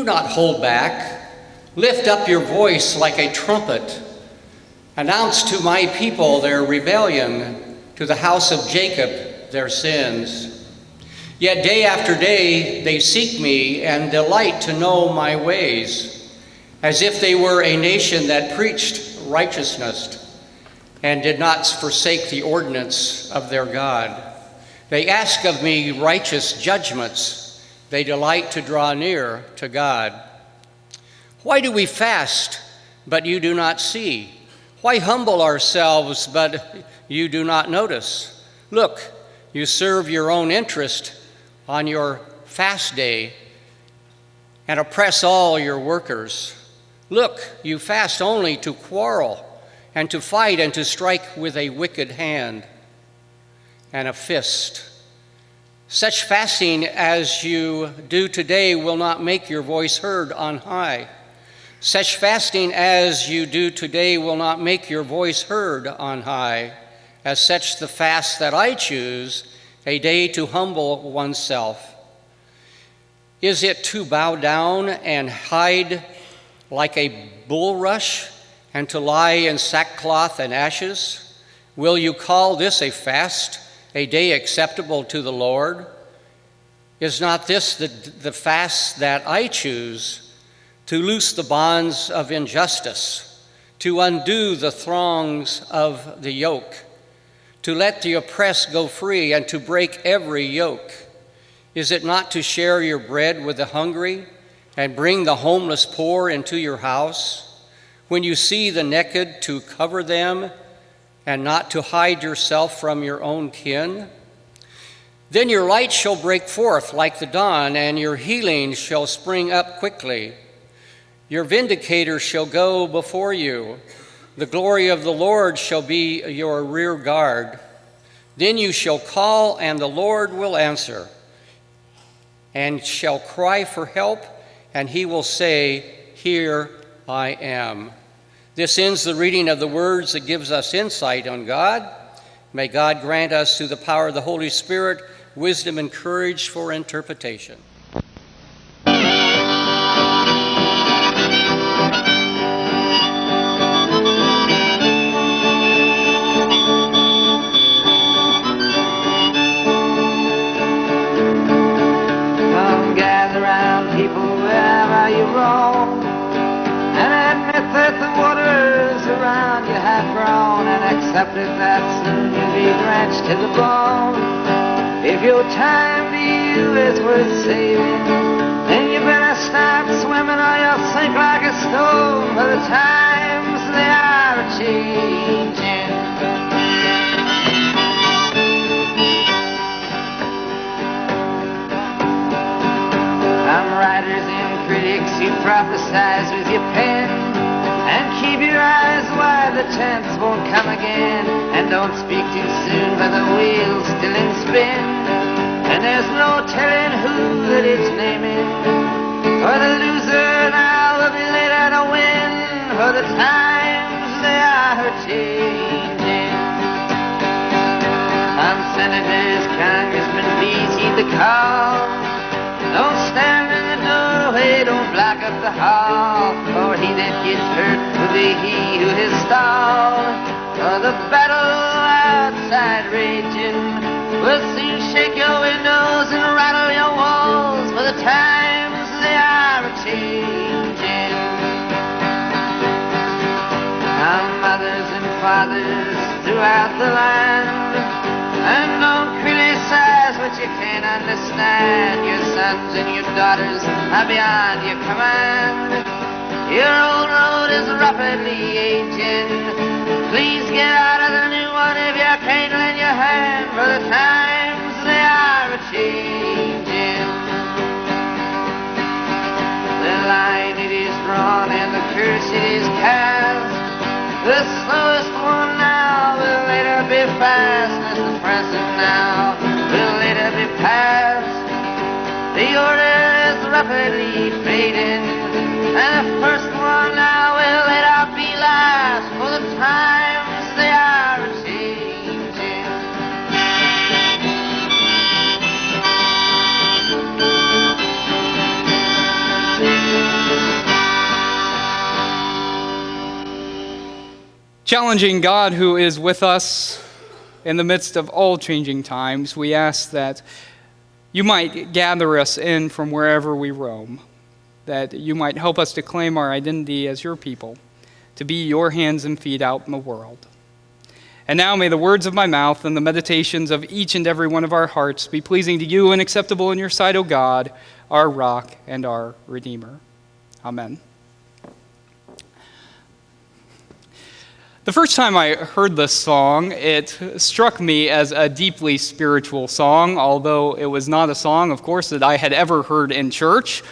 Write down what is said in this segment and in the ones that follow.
Do not hold back. Lift up your voice like a trumpet. Announce to my people their rebellion, to the house of Jacob their sins. Yet day after day they seek me and delight to know my ways, as if they were a nation that preached righteousness and did not forsake the ordinance of their God. They ask of me righteous judgments. They delight to draw near to God. Why do we fast, but you do not see? Why humble ourselves, but you do not notice? Look, you serve your own interest on your fast day and oppress all your workers. Look, you fast only to quarrel and to fight and to strike with a wicked hand and a fist. Such fasting as you do today will not make your voice heard on high. Such fasting as you do today will not make your voice heard on high. As such the fast that I choose, a day to humble oneself. Is it to bow down and hide like a bulrush and to lie in sackcloth and ashes? Will you call this a fast, a day acceptable to the Lord? Is not this the fast that I choose, to loose the bonds of injustice, to undo the thongs of the yoke, to let the oppressed go free and to break every yoke? Is it not to share your bread with the hungry and bring the homeless poor into your house? When you see the naked, to cover them and not to hide yourself from your own kin? Then your light shall break forth like the dawn, and your healing shall spring up quickly. Your vindicator shall go before you. The glory of the Lord shall be your rear guard. Then you shall call, and the Lord will answer, and shall cry for help, and he will say, Here I am. This ends the reading of the words that gives us insight on God. May God grant us, through the power of the Holy Spirit, wisdom and courage for interpretation. Come gather round, people, wherever you roam, and admit that the waters around you have grown, and accept it that soon you'll be drenched to the bone. If your time to you is worth saving, then you better start swimming or you'll sink like a stone, for the times they are a-changin'. Some writers and critics, you prophesize with your pen, and keep your eyes wide, the chance won't come again. And don't speak too soon, for the wheel's still in spin, and there's no telling who that it's naming. For the loser now will be later to win, for the times they are changing. Some senators, congressmen, please heed the call. Don't stand in the doorway, don't block up the hall, for he that gets hurt will be he who is stalled. For the battle outside raging will soon shake your windows and rattle your walls, for the times they are a-changing. Our mothers and fathers throughout the land, and don't criticize what you can't understand. Your sons and your daughters are beyond your command. Your old road is rapidly aging. Please get out of the new one if you can't lend your hand, for the times they are a-changing. The line it is drawn and the curse it is cast. The slowest one now will later be fast, as the present now will later be past. The order is rapidly fading, and the first one now will later be last, for the times they are a-changing. Challenging God who is with us in the midst of all changing times, we ask that you might gather us in from wherever we roam, that you might help us to claim our identity as your people, to be your hands and feet out in the world. And now may the words of my mouth and the meditations of each and every one of our hearts be pleasing to you and acceptable in your sight, O God, our rock and our Redeemer. Amen. The first time I heard this song, it struck me as a deeply spiritual song, although it was not a song, of course, that I had ever heard in church.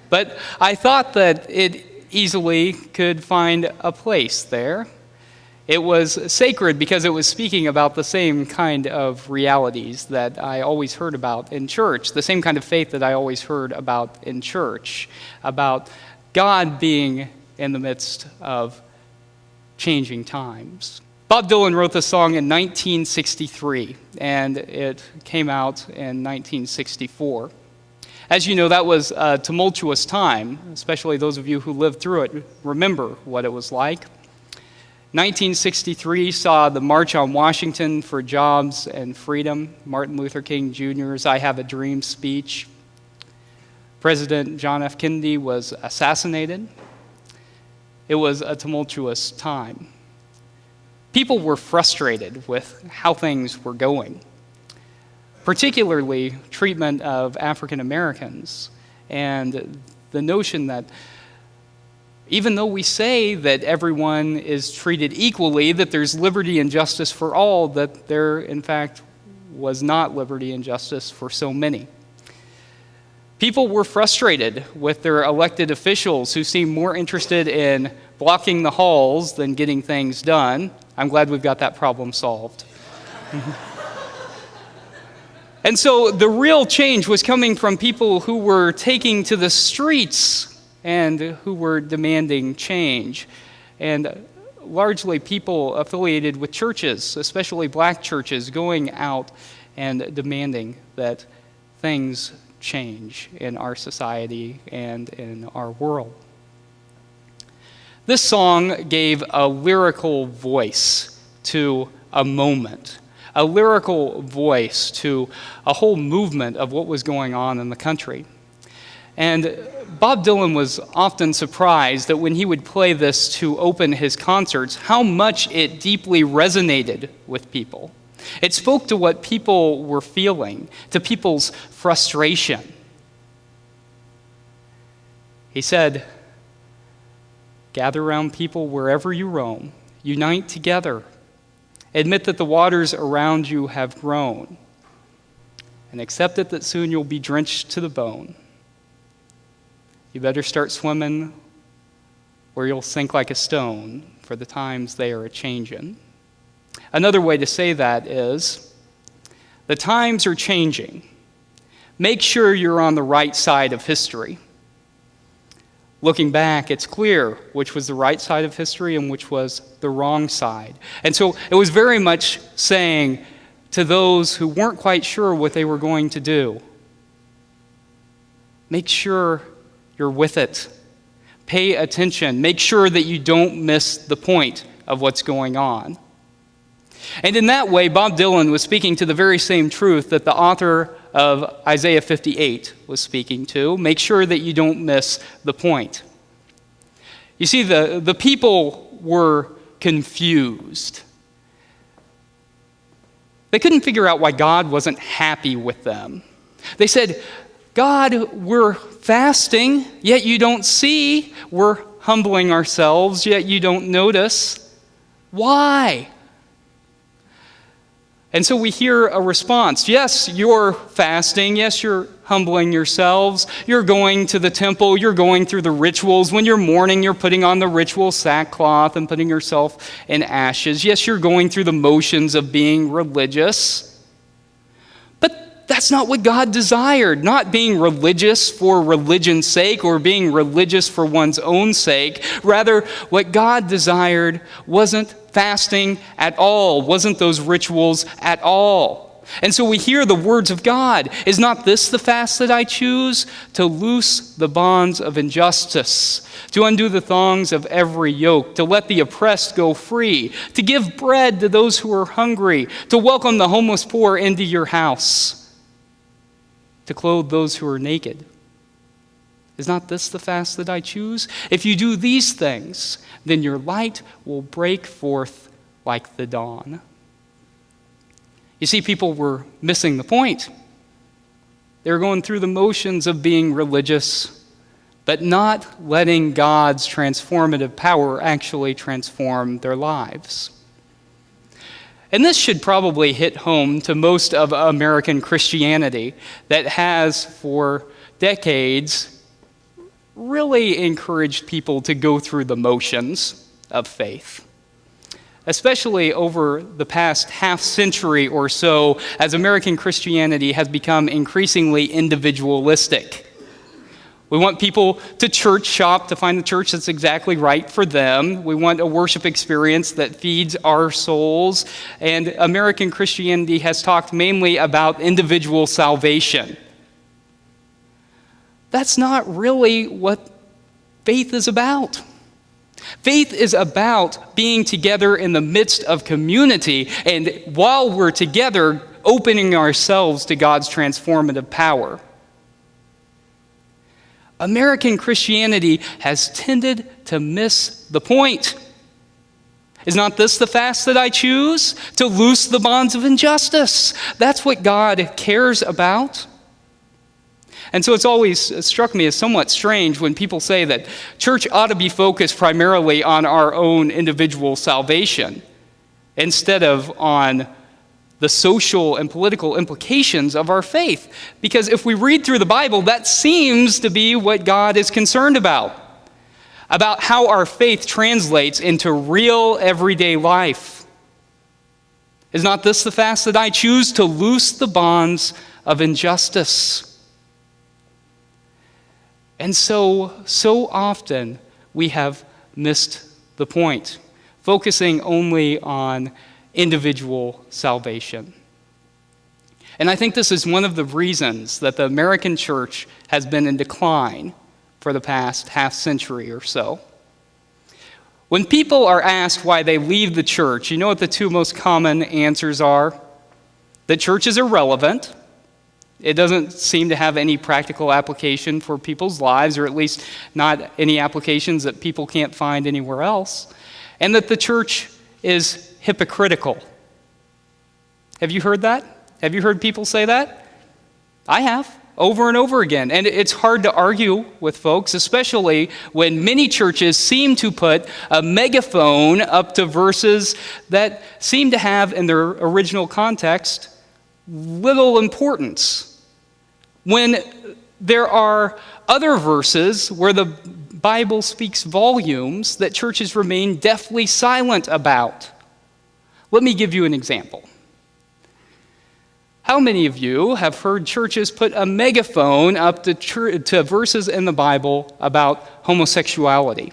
But I thought that it easily could find a place there. It was sacred because it was speaking about the same kind of realities that I always heard about in church, the same kind of faith that I always heard about in church, about God being in the midst of changing times. Bob Dylan wrote this song in 1963, and it came out in 1964. As you know, that was a tumultuous time, especially those of you who lived through it remember what it was like. 1963 saw the March on Washington for Jobs and Freedom, Martin Luther King Jr.'s I Have a Dream speech. President John F. Kennedy was assassinated. It was a tumultuous time. People were frustrated with how things were going, particularly treatment of African Americans and the notion that even though we say that everyone is treated equally, that there's liberty and justice for all, that there, in fact, was not liberty and justice for so many. People were frustrated with their elected officials who seemed more interested in blocking the halls than getting things done. I'm glad we've got that problem solved. And so the real change was coming from people who were taking to the streets and who were demanding change. And largely people affiliated with churches, especially black churches, going out and demanding that things change in our society and in our world. This song gave a lyrical voice to a moment, a lyrical voice to a whole movement of what was going on in the country. And Bob Dylan was often surprised that when he would play this to open his concerts, how much it deeply resonated with people. It spoke to what people were feeling, to people's frustration. He said, "Gather around people wherever you roam. Unite together. Admit that the waters around you have grown. And accept it that soon you'll be drenched to the bone. You better start swimming or you'll sink like a stone, for the times they are a-changin'." Another way to say that is, the times are changing. Make sure you're on the right side of history. Looking back, it's clear which was the right side of history and which was the wrong side. And so it was very much saying to those who weren't quite sure what they were going to do, make sure you're with it. Pay attention. Make sure that you don't miss the point of what's going on. And in that way, Bob Dylan was speaking to the very same truth that the author of Isaiah 58 was speaking to. Make sure that you don't miss the point. You see, the people were confused. They couldn't figure out why God wasn't happy with them. They said, "God, we're fasting, yet you don't see. We're humbling ourselves, yet you don't notice. Why?" And so we hear a response. Yes, you're fasting. Yes, you're humbling yourselves. You're going to the temple. You're going through the rituals. When you're mourning, you're putting on the ritual sackcloth and putting yourself in ashes. Yes, you're going through the motions of being religious. But that's not what God desired. Not being religious for religion's sake or being religious for one's own sake. Rather, what God desired wasn't fasting at all, wasn't those rituals at all. And so we hear the words of God. Is not this the fast that I choose? To loose the bonds of injustice, to undo the thongs of every yoke, to let the oppressed go free, to give bread to those who are hungry, to welcome the homeless poor into your house, to clothe those who are naked. Is not this the fast that I choose? If you do these things, then your light will break forth like the dawn. You see, people were missing the point. They were going through the motions of being religious, but not letting God's transformative power actually transform their lives. And this should probably hit home to most of American Christianity that has, for decades, really encouraged people to go through the motions of faith. Especially over the past half century or so, as American Christianity has become increasingly individualistic. We want people to church shop to find the church that's exactly right for them. We want a worship experience that feeds our souls. And American Christianity has talked mainly about individual salvation. That's not really what faith is about. Faith is about being together in the midst of community, and while we're together, opening ourselves to God's transformative power. American Christianity has tended to miss the point. Is not this the fast that I choose? To loose the bonds of injustice. That's what God cares about. And so it's always struck me as somewhat strange when people say that church ought to be focused primarily on our own individual salvation instead of on the social and political implications of our faith. Because if we read through the Bible, that seems to be what God is concerned about how our faith translates into real everyday life. Is not this the fast that I choose? To loose the bonds of injustice. And so often we have missed the point, focusing only on individual salvation. And I think this is one of the reasons that the American church has been in decline for the past half century or so. When people are asked why they leave the church, you know what the two most common answers are? The church is irrelevant. It doesn't seem to have any practical application for people's lives, or at least not any applications that people can't find anywhere else. And that the church is hypocritical. Have you heard that? Have you heard people say that? I have, over and over again. And it's hard to argue with folks, especially when many churches seem to put a megaphone up to verses that seem to have, in their original context, little importance, when there are other verses where the Bible speaks volumes that churches remain deathly silent about. Let me give you an example. How many of you have heard churches put a megaphone up to verses in the Bible about homosexuality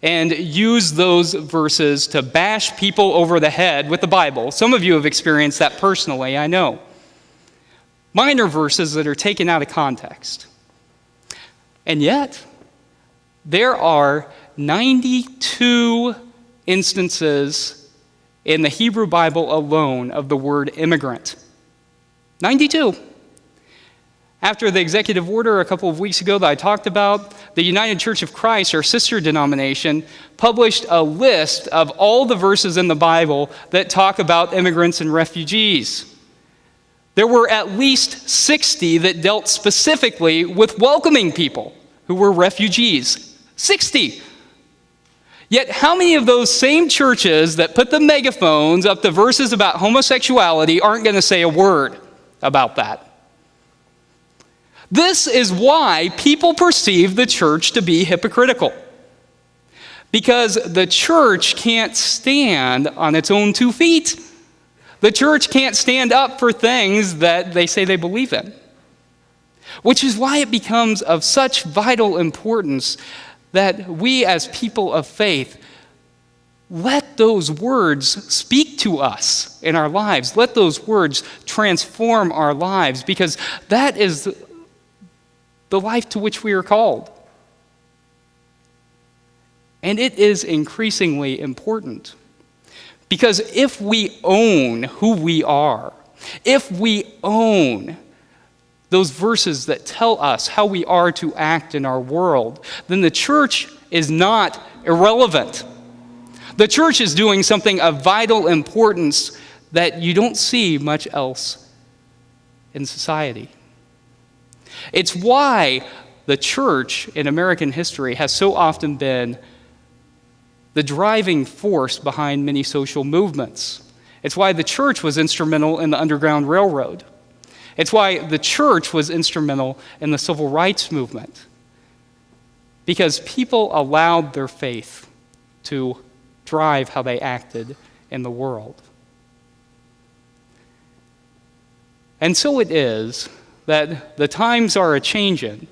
and use those verses to bash people over the head with the Bible? Some of you have experienced that personally, I know. Minor verses that are taken out of context. And yet, there are 92 instances in the Hebrew Bible alone of the word immigrant. 92. After the executive order a couple of weeks ago that I talked about, the United Church of Christ, our sister denomination, published a list of all the verses in the Bible that talk about immigrants and refugees. There were at least 60 that dealt specifically with welcoming people who were refugees. 60. Yet how many of those same churches that put the megaphones up to verses about homosexuality aren't going to say a word about that? This is why people perceive the church to be hypocritical. Because the church can't stand on its own 2 feet. The church can't stand up for things that they say they believe in. Which is why it becomes of such vital importance that we as people of faith let those words speak to us in our lives. Let those words transform our lives, because that is the life to which we are called. And it is increasingly important, because if we own who we are, if we own those verses that tell us how we are to act in our world, then the church is not irrelevant. The church is doing something of vital importance that you don't see much else in society. It's why the church in American history has so often been the driving force behind many social movements. It's why the church was instrumental in the Underground Railroad. It's why the church was instrumental in the Civil Rights Movement. Because people allowed their faith to drive how they acted in the world. And so it is that the times are a-changin',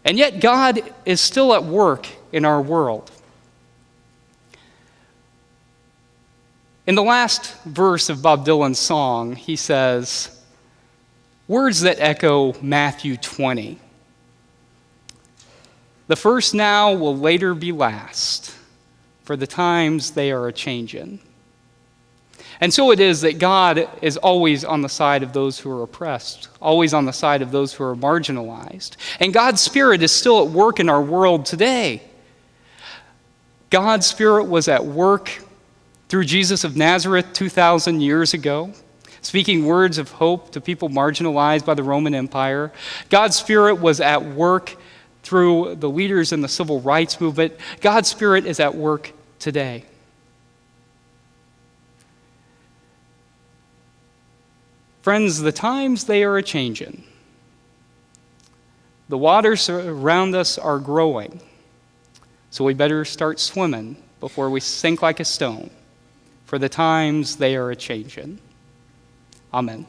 and yet God is still at work in our world. In the last verse of Bob Dylan's song, he says, words that echo Matthew 20. The first now will later be last, for the times they are a-changin'. And so it is that God is always on the side of those who are oppressed, always on the side of those who are marginalized. And God's Spirit is still at work in our world today. God's Spirit was at work through Jesus of Nazareth 2,000 years ago, speaking words of hope to people marginalized by the Roman Empire. God's Spirit was at work through the leaders in the Civil Rights Movement. God's Spirit is at work today. Friends, the times, they are a-changin'. The waters around us are growing, so we better start swimming before we sink like a stone, for the times, they are a-changin'. Amen.